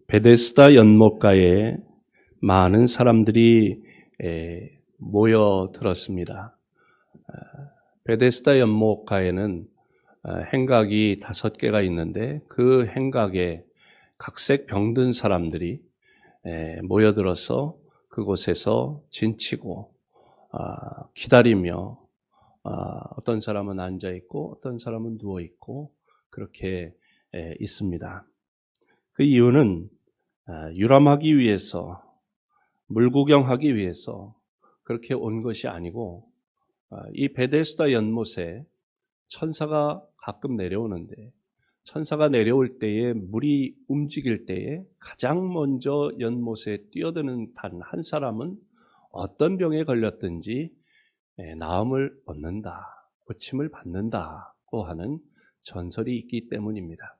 베데스다 연못가에 많은 사람들이 모여들었습니다. 베데스다 연못가에는 행각이 5개가 있는데 그 행각에 각색 병든 사람들이 모여들어서 그곳에서 진치고 기다리며 어떤 사람은 앉아 있고 어떤 사람은 누워 있고 그렇게 있습니다. 그 이유는 유람하기 위해서, 물구경하기 위해서 그렇게 온 것이 아니고 이 베데스다 연못에 천사가 가끔 내려오는데 천사가 내려올 때에 물이 움직일 때에 가장 먼저 연못에 뛰어드는 단 한 사람은 어떤 병에 걸렸든지 나음을 얻는다, 고침을 받는다고 하는 전설이 있기 때문입니다.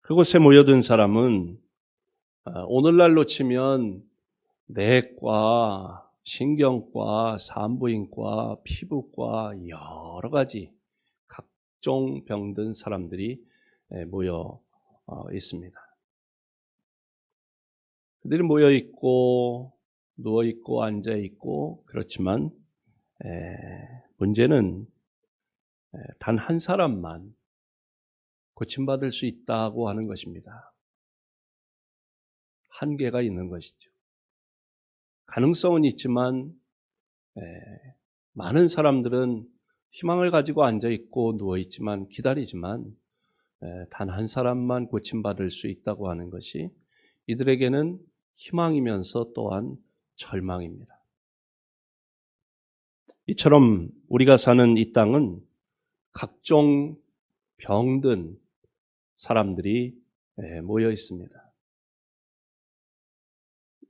그곳에 모여든 사람은 오늘날로 치면 내과, 신경과, 산부인과, 피부과 여러 가지 각종 병든 사람들이 모여 있습니다. 그들이 모여 있고 누워 있고 앉아 있고 그렇지만 문제는 단 한 사람만 고침받을 수 있다고 하는 것입니다. 한계가 있는 것이죠. 가능성은 있지만 많은 사람들은 희망을 가지고 앉아있고 누워있지만 기다리지만 단 한 사람만 고침받을 수 있다고 하는 것이 이들에게는 희망이면서 또한 절망입니다. 이처럼 우리가 사는 이 땅은 각종 병든 사람들이 모여 있습니다.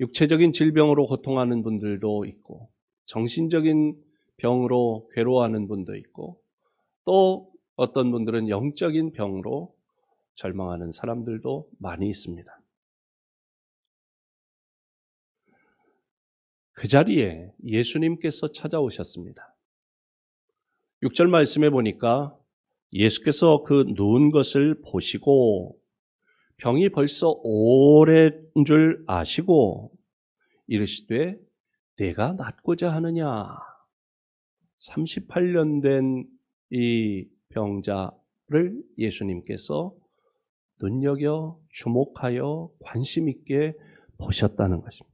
육체적인 질병으로 고통하는 분들도 있고 정신적인 병으로 괴로워하는 분도 있고 또 어떤 분들은 영적인 병으로 절망하는 사람들도 많이 있습니다. 그 자리에 예수님께서 찾아오셨습니다. 6절 말씀에 보니까 예수께서 그 누운 것을 보시고 병이 벌써 오래인 줄 아시고 이르시되 내가 낫고자 하느냐. 38년 된 이 병자를 예수님께서 눈여겨 주목하여 관심 있게 보셨다는 것입니다.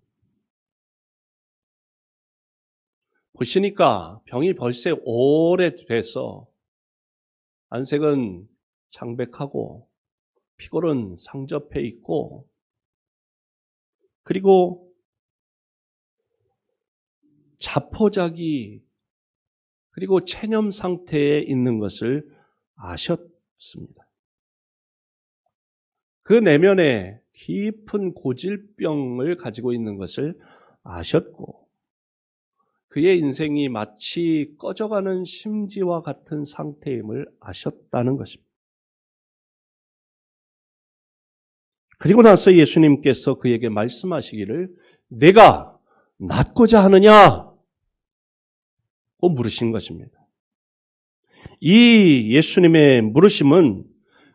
보시니까 병이 벌써 오래돼서 안색은 창백하고 피골은 상접해 있고 그리고 자포자기 그리고 체념 상태에 있는 것을 아셨습니다. 그 내면에 깊은 고질병을 가지고 있는 것을 아셨고 그의 인생이 마치 꺼져가는 심지와 같은 상태임을 아셨다는 것입니다. 그리고 나서 예수님께서 그에게 말씀하시기를 내가 낫고자 하느냐? 고 물으신 것입니다. 이 예수님의 물으심은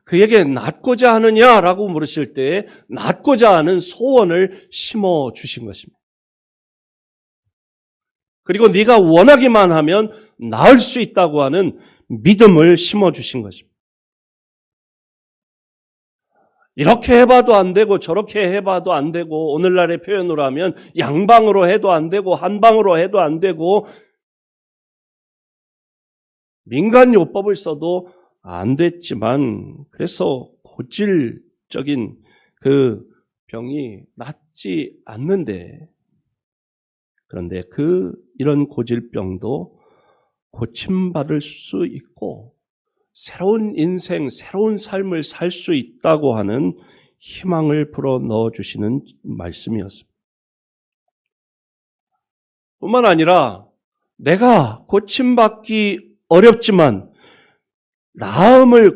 그에게 낫고자 하느냐라고 물으실 때 낫고자 하는 소원을 심어 주신 것입니다. 그리고 네가 원하기만 하면 나을 수 있다고 하는 믿음을 심어 주신 것입니다. 이렇게 해봐도 안 되고 저렇게 해봐도 안 되고 오늘날의 표현으로 하면 양방으로 해도 안 되고 한방으로 해도 안 되고 민간요법을 써도 안 됐지만 그래서 고질적인 그 병이 낫지 않는데 그런데 이런 고질병도 고침받을 수 있고 새로운 인생, 새로운 삶을 살 수 있다고 하는 희망을 불어 넣어주시는 말씀이었습니다. 뿐만 아니라 내가 고침받기 어렵지만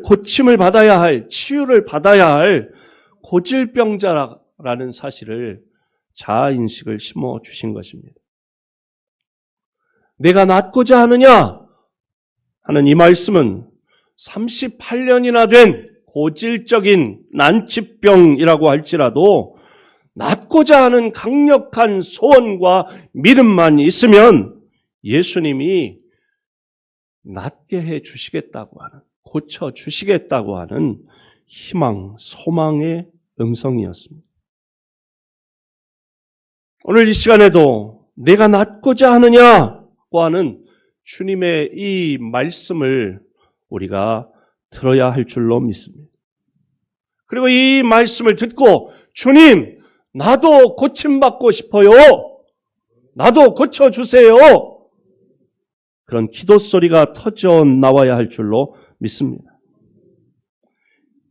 고침을 받아야 할, 치유를 받아야 할 고질병자라는 사실을 자아인식을 심어주신 것입니다. 내가 낫고자 하느냐 하는 이 말씀은 38년이나 된 고질적인 난치병이라고 할지라도 낫고자 하는 강력한 소원과 믿음만 있으면 예수님이 낫게 해 주시겠다고 하는, 고쳐 주시겠다고 하는 희망, 소망의 음성이었습니다. 오늘 이 시간에도 내가 낫고자 하느냐고 하는 주님의 이 말씀을 우리가 들어야 할 줄로 믿습니다. 그리고 이 말씀을 듣고 주님, 나도 고침받고 싶어요. 나도 고쳐주세요. 그런 기도 소리가 터져 나와야 할 줄로 믿습니다.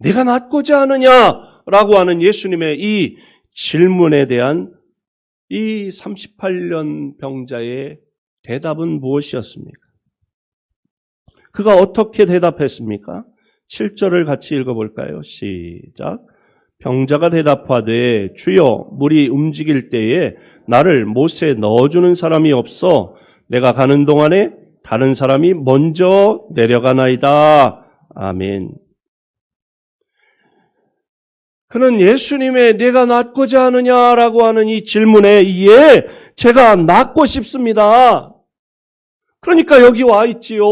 내가 낫고자 하느냐라고 하는 예수님의 이 질문에 대한 이 38년 병자의 대답은 무엇이었습니까? 그가 어떻게 대답했습니까? 7절을 같이 읽어볼까요? 시작. 병자가 대답하되 주여 물이 움직일 때에 나를 못에 넣어주는 사람이 없어 내가 가는 동안에 다른 사람이 먼저 내려가나이다. 아멘. 그는 예수님의 내가 낫고자 하느냐라고 하는 이 질문에 예, 제가 낫고 싶습니다. 그러니까 여기 와 있지요.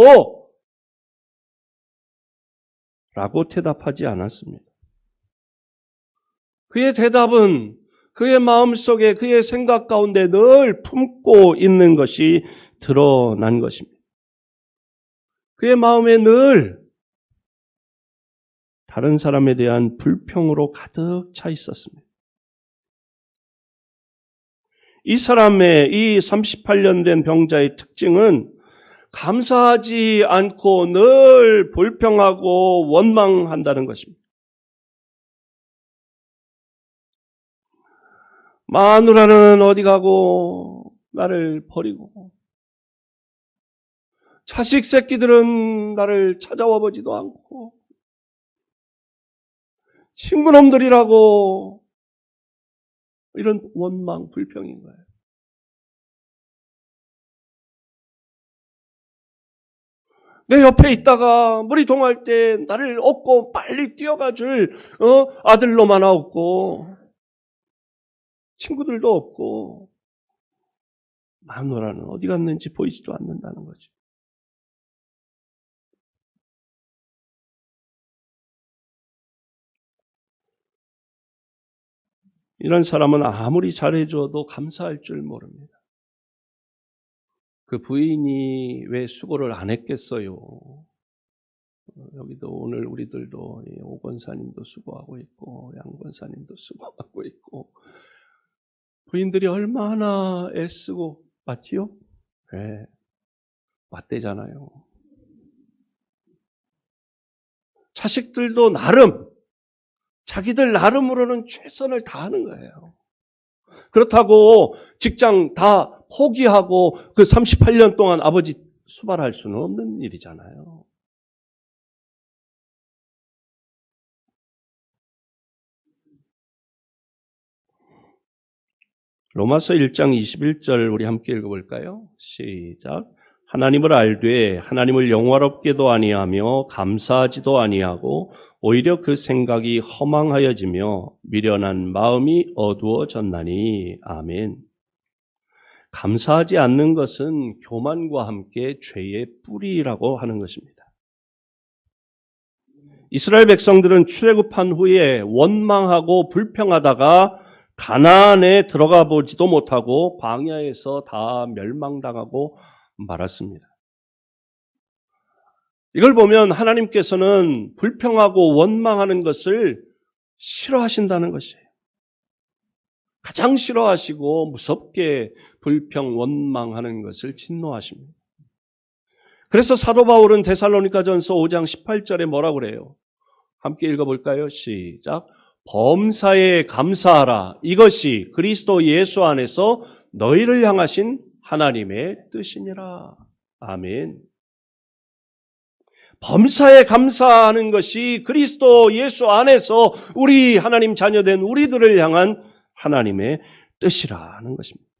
라고 대답하지 않았습니다. 그의 대답은 그의 마음속에 그의 생각 가운데 늘 품고 있는 것이 드러난 것입니다. 그의 마음에 늘 다른 사람에 대한 불평으로 가득 차 있었습니다. 이 사람의 이 38년 된 병자의 특징은 감사하지 않고 늘 불평하고 원망한다는 것입니다. 마누라는 어디 가고 나를 버리고 자식 새끼들은 나를 찾아와 보지도 않고 친구놈들이라고 이런 원망, 불평인 거예요. 내 옆에 있다가 물이 동할 때 나를 업고 빨리 뛰어가 줄 아들로만 없고 친구들도 없고 마누라는 어디 갔는지 보이지도 않는다는 거죠. 이런 사람은 아무리 잘해줘도 감사할 줄 모릅니다. 그 부인이 왜 수고를 안 했겠어요? 여기도 오늘 우리들도 오 권사님도 수고하고 있고 양 권사님도 수고하고 있고 부인들이 얼마나 애쓰고 맞지요? 네, 맞대잖아요. 자식들도 나름 자기들 나름으로는 최선을 다하는 거예요. 그렇다고 직장 다 포기하고 그 38년 동안 아버지 수발할 수는 없는 일이잖아요. 로마서 1장 21절 우리 함께 읽어볼까요? 시작. 하나님을 알되 하나님을 영화롭게도 아니하며 감사하지도 아니하고 오히려 그 생각이 허망하여지며 미련한 마음이 어두워졌나니. 아멘. 감사하지 않는 것은 교만과 함께 죄의 뿌리라고 하는 것입니다. 이스라엘 백성들은 출애굽한 후에 원망하고 불평하다가 가나안에 들어가 보지도 못하고 광야에서 다 멸망당하고 말았습니다. 이걸 보면 하나님께서는 불평하고 원망하는 것을 싫어하신다는 것이에요. 가장 싫어하시고 무섭게 불평, 원망하는 것을 진노하십니다. 그래서 사도 바울은 데살로니가전서 5장 18절에 뭐라고 그래요? 함께 읽어볼까요? 시작. 범사에 감사하라. 이것이 그리스도 예수 안에서 너희를 향하신 하나님의 뜻이니라. 아멘. 범사에 감사하는 것이 그리스도 예수 안에서 우리 하나님 자녀된 우리들을 향한 하나님의 뜻이라는 것입니다.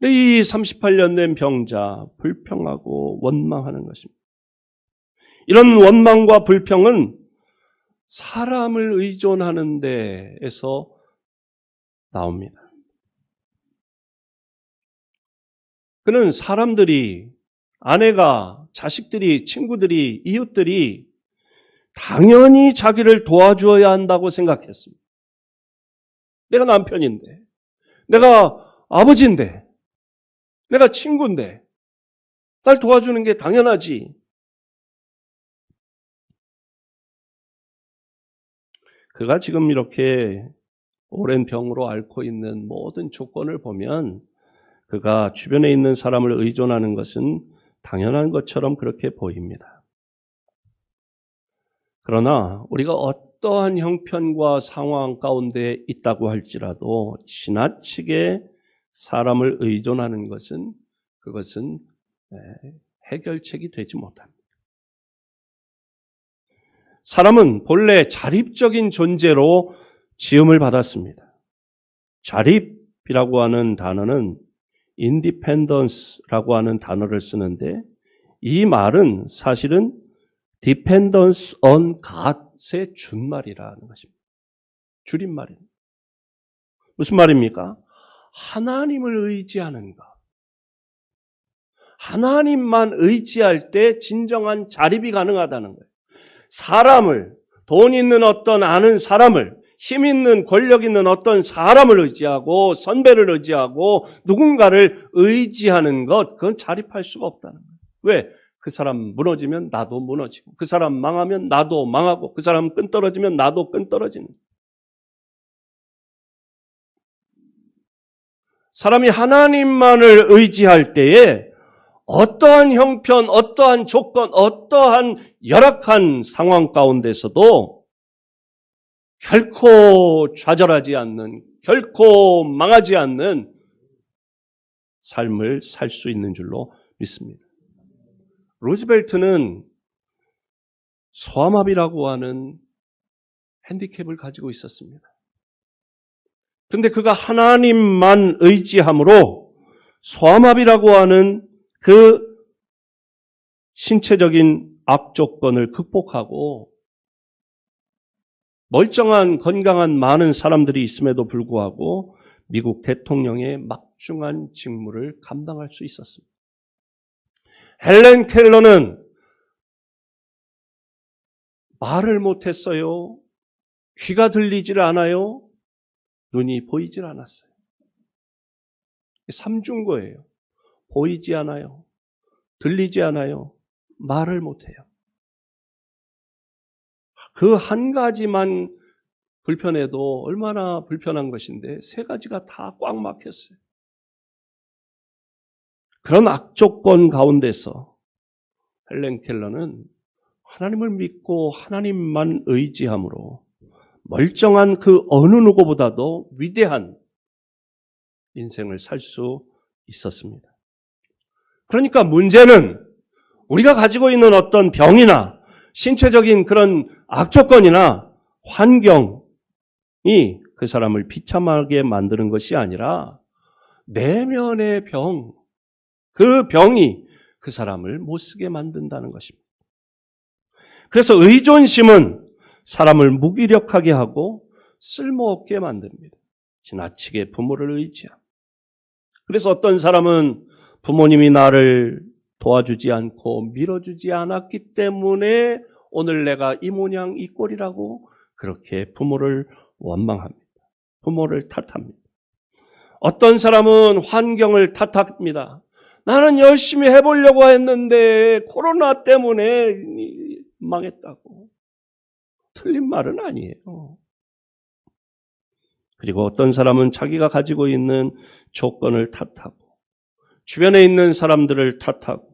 이 38년 된 병자 불평하고 원망하는 것입니다. 이런 원망과 불평은 사람을 의존하는 데에서 나옵니다. 그는 사람들이, 아내가, 자식들이, 친구들이, 이웃들이 당연히 자기를 도와주어야 한다고 생각했습니다. 내가 남편인데, 내가 아버지인데, 내가 친구인데 날 도와주는 게 당연하지. 그가 지금 이렇게 오랜 병으로 앓고 있는 모든 조건을 보면 그가 주변에 있는 사람을 의존하는 것은 당연한 것처럼 그렇게 보입니다. 그러나 우리가 어떠한 형편과 상황 가운데 있다고 할지라도 지나치게 사람을 의존하는 것은 그것은 해결책이 되지 못합니다. 사람은 본래 자립적인 존재로 지음을 받았습니다. 자립이라고 하는 단어는 independence라고 하는 단어를 쓰는데 이 말은 사실은 dependence on God의 준말이라는 것입니다. 줄임말입니다. 무슨 말입니까? 하나님을 의지하는 것. 하나님만 의지할 때 진정한 자립이 가능하다는 거예요. 사람을, 돈 있는 어떤 아는 사람을, 힘 있는 권력 있는 어떤 사람을 의지하고 선배를 의지하고 누군가를 의지하는 것, 그건 자립할 수가 없다는 거예요. 왜? 그 사람 무너지면 나도 무너지고 그 사람 망하면 나도 망하고 그 사람 끈 떨어지면 나도 끈 떨어지는 거예요. 사람이 하나님만을 의지할 때에 어떠한 형편, 어떠한 조건, 어떠한 열악한 상황 가운데서도 결코 좌절하지 않는, 결코 망하지 않는 삶을 살 수 있는 줄로 믿습니다. 루즈벨트는 소아마비라고 하는 핸디캡을 가지고 있었습니다. 그런데 그가 하나님만 의지함으로 소아마비라고 하는 그 신체적인 악조건을 극복하고 멀쩡한 건강한 많은 사람들이 있음에도 불구하고 미국 대통령의 막중한 직무를 감당할 수 있었습니다. 헬렌 켈러는 말을 못했어요. 귀가 들리질 않아요. 눈이 보이질 않았어요. 삼중거예요. 보이지 않아요. 들리지 않아요. 말을 못해요. 그 한 가지만 불편해도 얼마나 불편한 것인데 세 가지가 다 꽉 막혔어요. 그런 악조건 가운데서 헬렌 켈러는 하나님을 믿고 하나님만 의지함으로 멀쩡한 그 어느 누구보다도 위대한 인생을 살 수 있었습니다. 그러니까 문제는 우리가 가지고 있는 어떤 병이나 신체적인 그런 악조건이나 환경이 그 사람을 비참하게 만드는 것이 아니라 내면의 병, 그 병이 그 사람을 못쓰게 만든다는 것입니다. 그래서 의존심은 사람을 무기력하게 하고 쓸모없게 만듭니다. 지나치게 부모를 의지함. 그래서 어떤 사람은 부모님이 나를 도와주지 않고 밀어주지 않았기 때문에 오늘 내가 이 모양 이 꼴이라고 그렇게 부모를 원망합니다. 부모를 탓합니다. 어떤 사람은 환경을 탓합니다. 나는 열심히 해보려고 했는데 코로나 때문에 망했다고. 틀린 말은 아니에요. 그리고 어떤 사람은 자기가 가지고 있는 조건을 탓하고 주변에 있는 사람들을 탓하고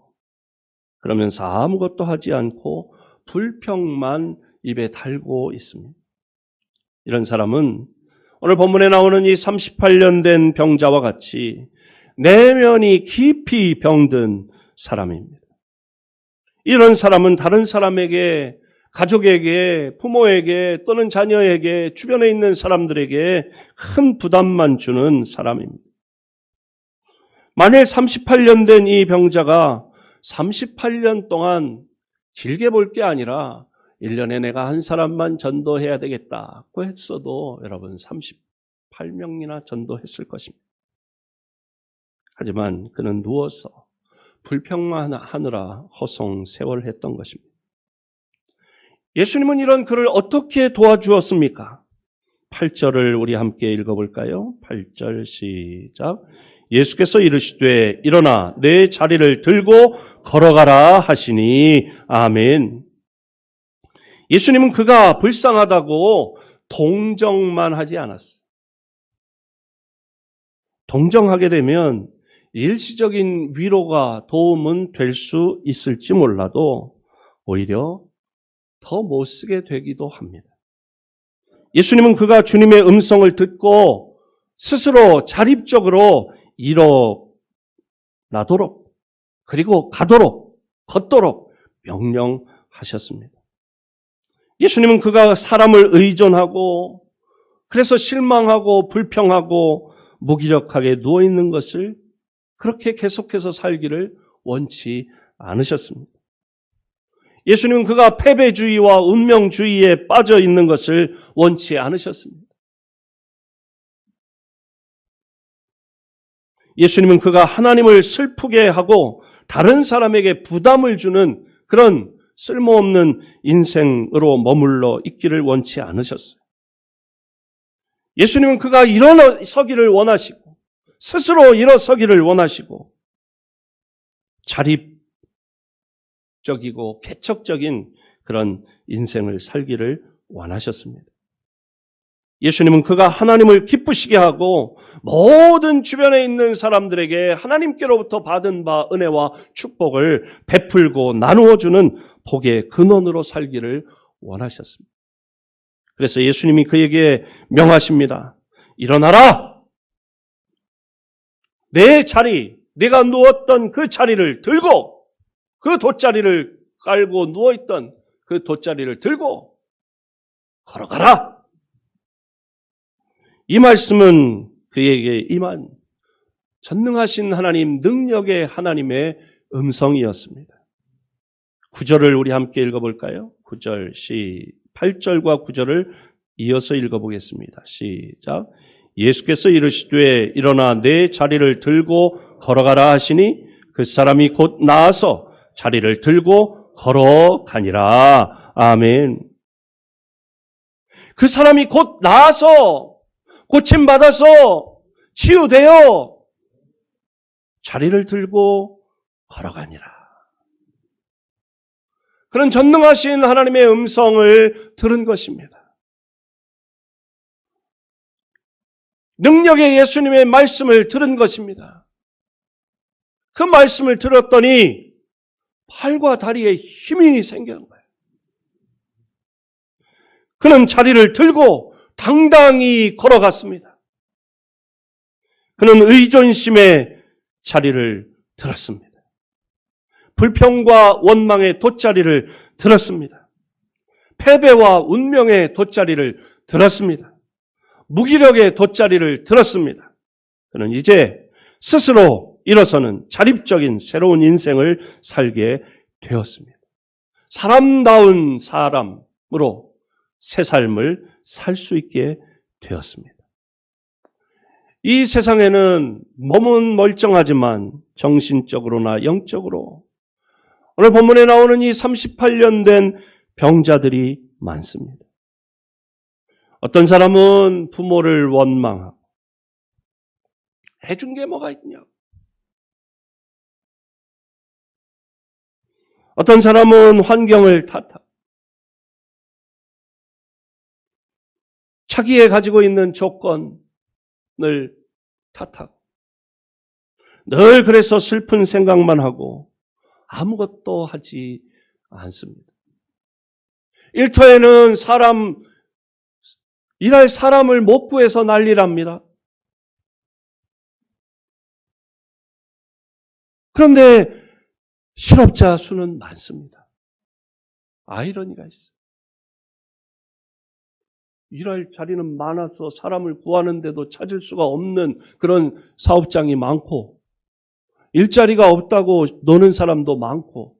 그러면서 아무것도 하지 않고 불평만 입에 달고 있습니다. 이런 사람은 오늘 본문에 나오는 이 38년 된 병자와 같이 내면이 깊이 병든 사람입니다. 이런 사람은 다른 사람에게, 가족에게, 부모에게 또는 자녀에게, 주변에 있는 사람들에게 큰 부담만 주는 사람입니다. 만일 38년 된 이 병자가 38년 동안 길게 볼 게 아니라 1년에 내가 한 사람만 전도해야 되겠다고 했어도 여러분 38명이나 전도했을 것입니다. 하지만 그는 누워서 불평만 하느라 허송세월했던 것입니다. 예수님은 이런 그를 어떻게 도와주었습니까? 8절을 우리 함께 읽어볼까요? 8절 시작. 예수께서 이르시되 일어나 내 자리를 들고 걸어가라 하시니 아멘. 예수님은 그가 불쌍하다고 동정만 하지 않았어요. 동정하게 되면 일시적인 위로가 도움은 될 수 있을지 몰라도 오히려 더 못쓰게 되기도 합니다. 예수님은 그가 주님의 음성을 듣고 스스로 자립적으로 일어나도록 그리고 가도록 걷도록 명령하셨습니다. 예수님은 그가 사람을 의존하고 그래서 실망하고 불평하고 무기력하게 누워있는 것을 그렇게 계속해서 살기를 원치 않으셨습니다. 예수님은 그가 패배주의와 운명주의에 빠져 있는 것을 원치 않으셨습니다. 예수님은 그가 하나님을 슬프게 하고 다른 사람에게 부담을 주는 그런 쓸모없는 인생으로 머물러 있기를 원치 않으셨어요. 예수님은 그가 일어서기를 원하시고 스스로 일어서기를 원하시고 자립적이고 개척적인 그런 인생을 살기를 원하셨습니다. 예수님은 그가 하나님을 기쁘시게 하고 모든 주변에 있는 사람들에게 하나님께로부터 받은 바 은혜와 축복을 베풀고 나누어 주는 복의 근원으로 살기를 원하셨습니다. 그래서 예수님이 그에게 명하십니다. 일어나라! 내 자리, 내가 누웠던 그 자리를 들고 그 돗자리를 깔고 누워있던 그 돗자리를 들고 걸어가라! 이 말씀은 그에게 임한 전능하신 하나님, 능력의 하나님의 음성이었습니다. 9절을 우리 함께 읽어볼까요? 9절 8절과 9절을 이어서 읽어보겠습니다. 시작. 예수께서 이르시되 일어나 내 자리를 들고 걸어가라 하시니 그 사람이 곧 나아서 자리를 들고 걸어가니라. 아멘. 그 사람이 곧 나아서 고침받아서 치유되어 자리를 들고 걸어가니라. 그런 전능하신 하나님의 음성을 들은 것입니다. 능력의 예수님의 말씀을 들은 것입니다. 그 말씀을 들었더니 팔과 다리에 힘이 생기는 거예요. 그는 자리를 들고 당당히 걸어갔습니다. 그는 의존심의 자리를 들었습니다. 불평과 원망의 돗자리를 들었습니다. 패배와 운명의 돗자리를 들었습니다. 무기력의 돗자리를 들었습니다. 그는 이제 스스로 일어서는 자립적인 새로운 인생을 살게 되었습니다. 사람다운 사람으로 새 삶을 살 수 있게 되었습니다. 이 세상에는 몸은 멀쩡하지만 정신적으로나 영적으로 오늘 본문에 나오는 이 38년 된 병자들이 많습니다. 어떤 사람은 부모를 원망하고 해준 게 뭐가 있냐? 어떤 사람은 환경을 탓하고 자기의 가지고 있는 조건을 탓하고 늘 그래서 슬픈 생각만 하고 아무것도 하지 않습니다. 일터에는 일할 사람을 못 구해서 난리랍니다. 그런데 실업자 수는 많습니다. 아이러니가 있어요. 일할 자리는 많아서 사람을 구하는데도 찾을 수가 없는 그런 사업장이 많고 일자리가 없다고 노는 사람도 많고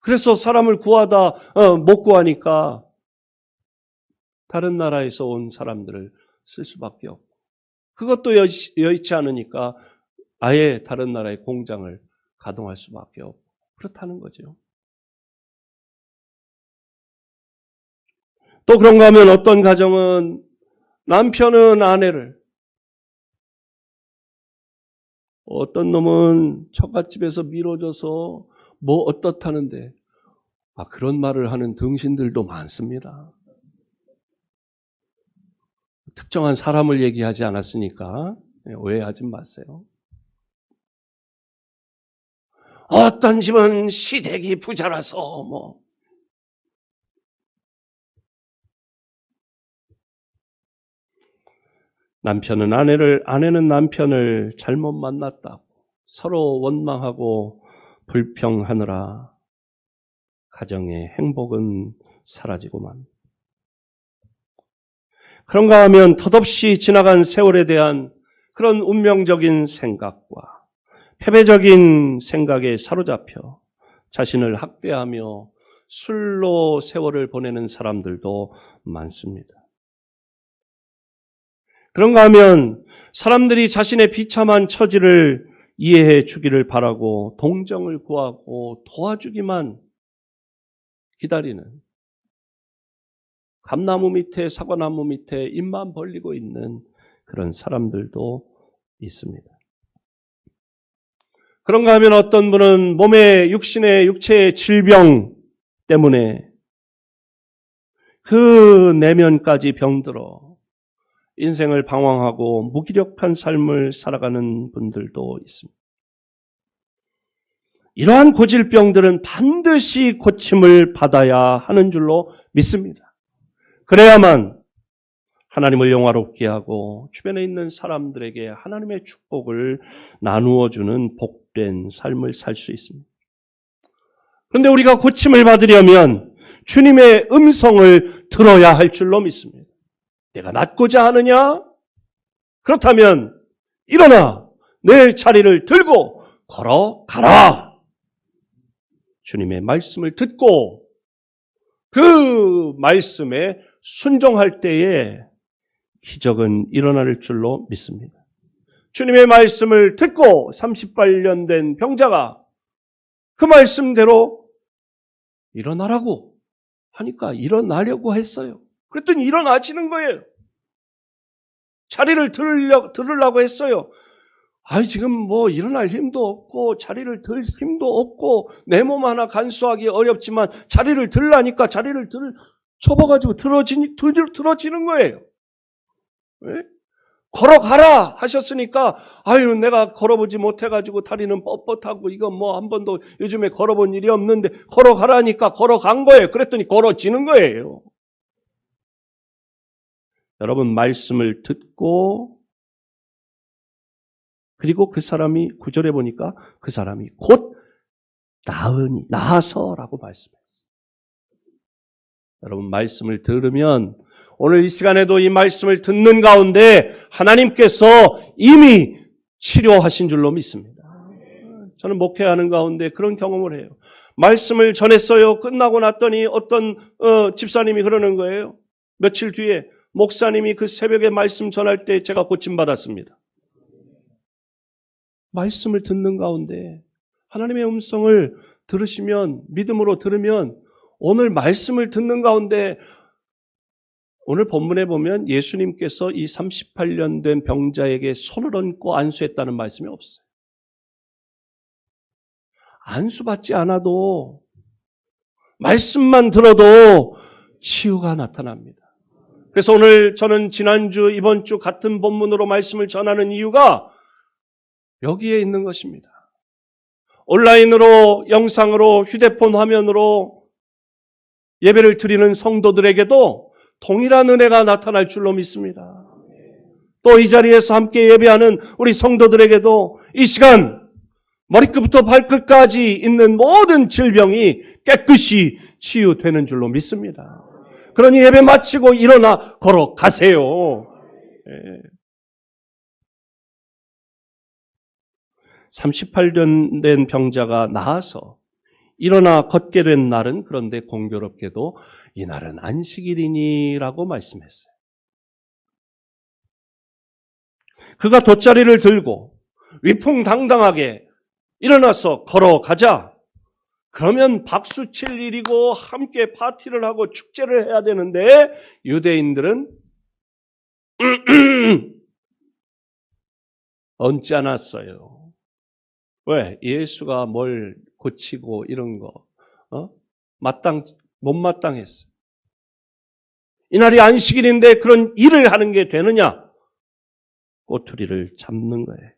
그래서 사람을 구하다 못 구하니까 다른 나라에서 온 사람들을 쓸 수밖에 없고, 그것도 여의치 않으니까 아예 다른 나라의 공장을 가동할 수밖에 없고, 그렇다는 거죠. 또 그런가 하면 어떤 가정은 남편은 아내를, 어떤 놈은 처갓집에서 미뤄져서 뭐 어떻다는데, 그런 말을 하는 등신들도 많습니다. 특정한 사람을 얘기하지 않았으니까 오해하지 마세요. 어떤 집은 시댁이 부자라서 뭐, 남편은 아내를, 아내는 남편을 잘못 만났다고 서로 원망하고 불평하느라 가정의 행복은 사라지고만. 그런가 하면 덧없이 지나간 세월에 대한 그런 운명적인 생각과 패배적인 생각에 사로잡혀 자신을 학대하며 술로 세월을 보내는 사람들도 많습니다. 그런가 하면 사람들이 자신의 비참한 처지를 이해해 주기를 바라고 동정을 구하고 도와주기만 기다리는, 감나무 밑에 사과나무 밑에 입만 벌리고 있는 그런 사람들도 있습니다. 그런가 하면 어떤 분은 몸의 육체의 질병 때문에 그 내면까지 병들어 인생을 방황하고 무기력한 삶을 살아가는 분들도 있습니다. 이러한 고질병들은 반드시 고침을 받아야 하는 줄로 믿습니다. 그래야만 하나님을 영화롭게 하고 주변에 있는 사람들에게 하나님의 축복을 나누어 주는 복된 삶을 살 수 있습니다. 그런데 우리가 고침을 받으려면 주님의 음성을 들어야 할 줄로 믿습니다. 내가 낫고자 하느냐? 그렇다면 일어나 내 자리를 들고 걸어가라. 주님의 말씀을 듣고 그 말씀에 순종할 때에 기적은 일어날 줄로 믿습니다. 주님의 말씀을 듣고 38년 된 병자가 그 말씀대로 일어나라고 하니까 일어나려고 했어요. 그랬더니 일어나지는 거예요. 자리를 들으려고 했어요. 지금 뭐 일어날 힘도 없고 자리를 들 힘도 없고 내 몸 하나 간수하기 어렵지만 자리를 들라니까 자리를 접어가지고 들어지는 거예요. 왜? 걸어가라 하셨으니까 내가 걸어보지 못해가지고 다리는 뻣뻣하고 이거 뭐 한 번도 요즘에 걸어본 일이 없는데 걸어가라니까 걸어간 거예요. 그랬더니 걸어지는 거예요. 여러분, 말씀을 듣고 그리고 그 사람이 9절에 보니까 그 사람이 곧 나아서라고 말씀했어요. 여러분, 말씀을 들으면 오늘 이 시간에도 이 말씀을 듣는 가운데 하나님께서 이미 치료하신 줄로 믿습니다. 저는 목회하는 가운데 그런 경험을 해요. 말씀을 전했어요. 끝나고 났더니 어떤 집사님이 그러는 거예요. 며칠 뒤에 목사님이 그 새벽에 말씀 전할 때 제가 고침받았습니다. 말씀을 듣는 가운데 하나님의 음성을 들으시면, 믿음으로 들으면 오늘 말씀을 듣는 가운데 오늘 본문에 보면 예수님께서 이 38년 된 병자에게 손을 얹고 안수했다는 말씀이 없어요. 안수받지 않아도 말씀만 들어도 치유가 나타납니다. 그래서 오늘 저는 지난주, 이번 주 같은 본문으로 말씀을 전하는 이유가 여기에 있는 것입니다. 온라인으로, 영상으로, 휴대폰 화면으로 예배를 드리는 성도들에게도 동일한 은혜가 나타날 줄로 믿습니다. 또 이 자리에서 함께 예배하는 우리 성도들에게도 이 시간 머리끝부터 발끝까지 있는 모든 질병이 깨끗이 치유되는 줄로 믿습니다. 그러니 예배 마치고 일어나 걸어가세요. 38년 된 병자가 나아서 일어나 걷게 된 날은 그런데 공교롭게도 이날은 안식일이니라고 말씀했어요. 그가 돗자리를 들고 위풍당당하게 일어나서 걸어가자. 그러면 박수 칠 일이고 함께 파티를 하고 축제를 해야 되는데 유대인들은 얹지 않았어요. 왜? 예수가 뭘 고치고 이런 거 못마땅했어요. 이날이 안식일인데 그런 일을 하는 게 되느냐? 꼬투리를 잡는 거예요.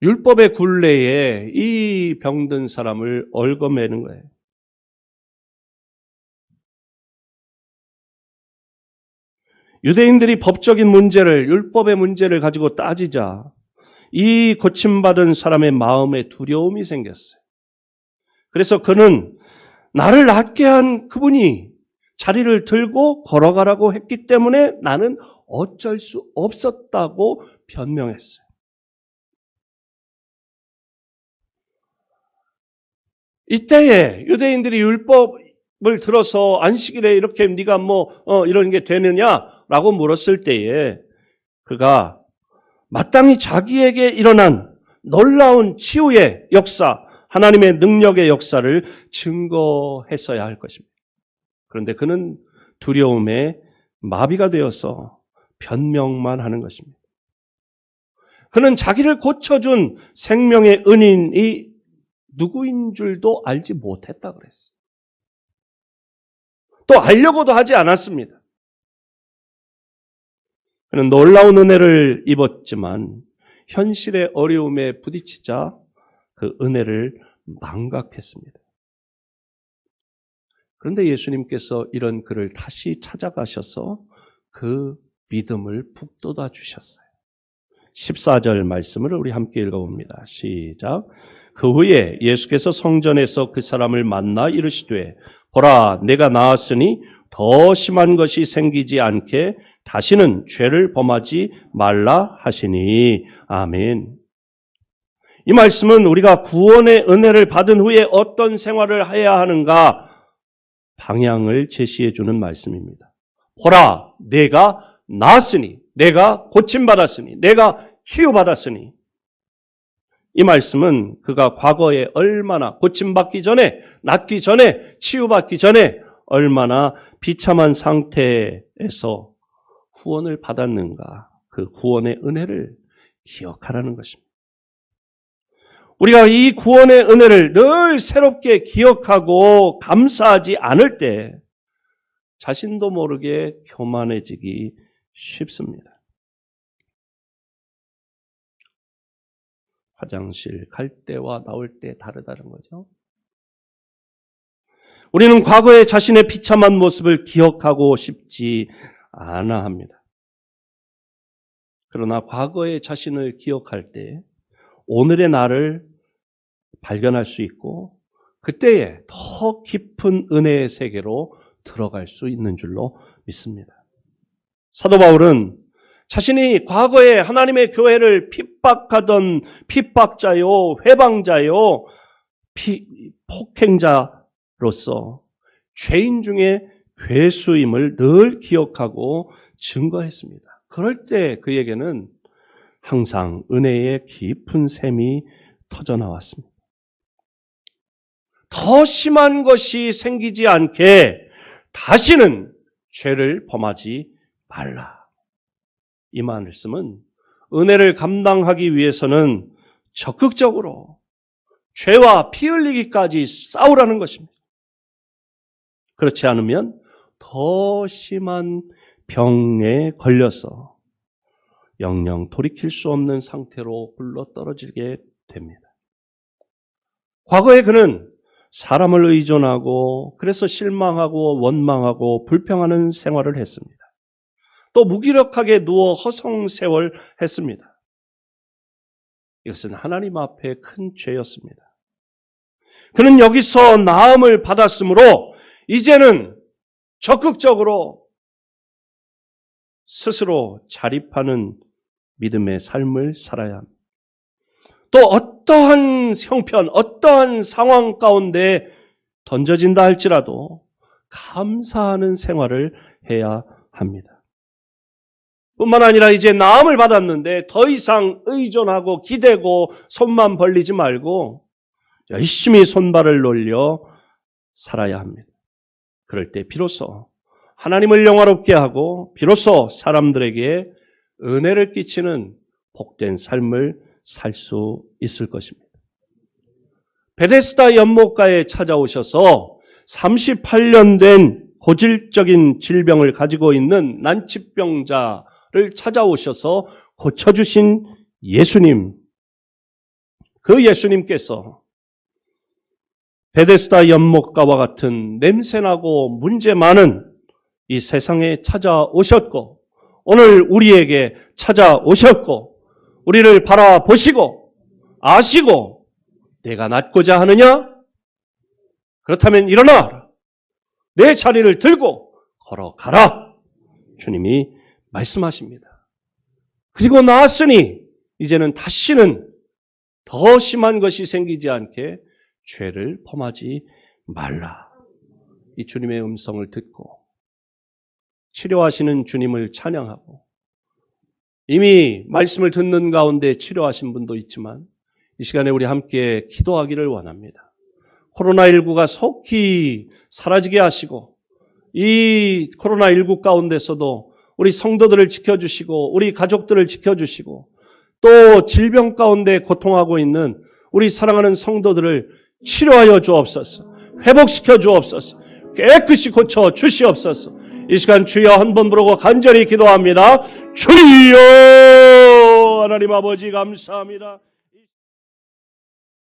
율법의 굴레에 이 병든 사람을 얽어매는 거예요. 유대인들이 법적인 문제를, 율법의 문제를 가지고 따지자 이 고침받은 사람의 마음에 두려움이 생겼어요. 그래서 그는 나를 낫게 한 그분이 자리를 들고 걸어가라고 했기 때문에 나는 어쩔 수 없었다고 변명했어요. 이때에 유대인들이 율법을 들어서 안식일에 이렇게 네가 이런 게 되느냐라고 물었을 때에 그가 마땅히 자기에게 일어난 놀라운 치유의 역사, 하나님의 능력의 역사를 증거했어야 할 것입니다. 그런데 그는 두려움에 마비가 되어서 변명만 하는 것입니다. 그는 자기를 고쳐준 생명의 은인이 누구인 줄도 알지 못했다 그랬어요. 또 알려고도 하지 않았습니다. 그는 놀라운 은혜를 입었지만 현실의 어려움에 부딪히자 그 은혜를 망각했습니다. 그런데 예수님께서 이런 그를 다시 찾아가셔서 그 믿음을 북돋아 주셨어요. 14절 말씀을 우리 함께 읽어봅니다. 시작. 그 후에 예수께서 성전에서 그 사람을 만나 이르시되 보라 내가 나았으니 더 심한 것이 생기지 않게 다시는 죄를 범하지 말라 하시니. 아멘. 이 말씀은 우리가 구원의 은혜를 받은 후에 어떤 생활을 해야 하는가 방향을 제시해 주는 말씀입니다. 보라 내가 나았으니, 내가 고침받았으니, 내가 치유받았으니. 이 말씀은 그가 과거에 얼마나 고침받기 전에, 낫기 전에, 치유받기 전에 얼마나 비참한 상태에서 구원을 받았는가, 그 구원의 은혜를 기억하라는 것입니다. 우리가 이 구원의 은혜를 늘 새롭게 기억하고 감사하지 않을 때 자신도 모르게 교만해지기 쉽습니다. 화장실 갈 때와 나올 때 다르다는 거죠. 우리는 과거의 자신의 비참한 모습을 기억하고 싶지 않아 합니다. 그러나 과거의 자신을 기억할 때 오늘의 나를 발견할 수 있고 그때에 더 깊은 은혜의 세계로 들어갈 수 있는 줄로 믿습니다. 사도 바울은 자신이 과거에 하나님의 교회를 핍박하던 핍박자요, 회방자요, 폭행자로서 죄인 중에 괴수임을 늘 기억하고 증거했습니다. 그럴 때 그에게는 항상 은혜의 깊은 샘이 터져나왔습니다. 더 심한 것이 생기지 않게 다시는 죄를 범하지 말라. 이 말씀은 은혜를 감당하기 위해서는 적극적으로 죄와 피 흘리기까지 싸우라는 것입니다. 그렇지 않으면 더 심한 병에 걸려서 영영 돌이킬 수 없는 상태로 굴러 떨어지게 됩니다. 과거에 그는 사람을 의존하고 그래서 실망하고 원망하고 불평하는 생활을 했습니다. 또 무기력하게 누워 허송세월 했습니다. 이것은 하나님 앞에 큰 죄였습니다. 그는 여기서 나음을 받았으므로 이제는 적극적으로 스스로 자립하는 믿음의 삶을 살아야 합니다. 또 어떠한 형편, 어떠한 상황 가운데 던져진다 할지라도 감사하는 생활을 해야 합니다. 뿐만 아니라 이제 나음을 받았는데 더 이상 의존하고 기대고 손만 벌리지 말고 열심히 손발을 놀려 살아야 합니다. 그럴 때 비로소 하나님을 영화롭게 하고 비로소 사람들에게 은혜를 끼치는 복된 삶을 살 수 있을 것입니다. 베데스다 연못가에 찾아오셔서 38년 된 고질적인 질병을 가지고 있는 난치병자를 찾아오셔서 고쳐주신 예수님, 그 예수님께서 베데스다 연못가와 같은 냄새나고 문제 많은 이 세상에 찾아오셨고 오늘 우리에게 찾아오셨고 우리를 바라보시고 아시고 내가 낫고자 하느냐? 그렇다면 일어나 내 자리를 들고 걸어가라. 주님이 말씀하십니다. 그리고 나았으니 이제는 다시는 더 심한 것이 생기지 않게 죄를 범하지 말라. 이 주님의 음성을 듣고 치료하시는 주님을 찬양하고 이미 말씀을 듣는 가운데 치료하신 분도 있지만 이 시간에 우리 함께 기도하기를 원합니다. 코로나19가 속히 사라지게 하시고 이 코로나19 가운데서도 우리 성도들을 지켜주시고 우리 가족들을 지켜주시고 또 질병 가운데 고통하고 있는 우리 사랑하는 성도들을 치료하여 주옵소서. 회복시켜 주옵소서. 깨끗이 고쳐 주시옵소서. 이 시간 주여 한 번 부르고 간절히 기도합니다. 주여 하나님 아버지 감사합니다.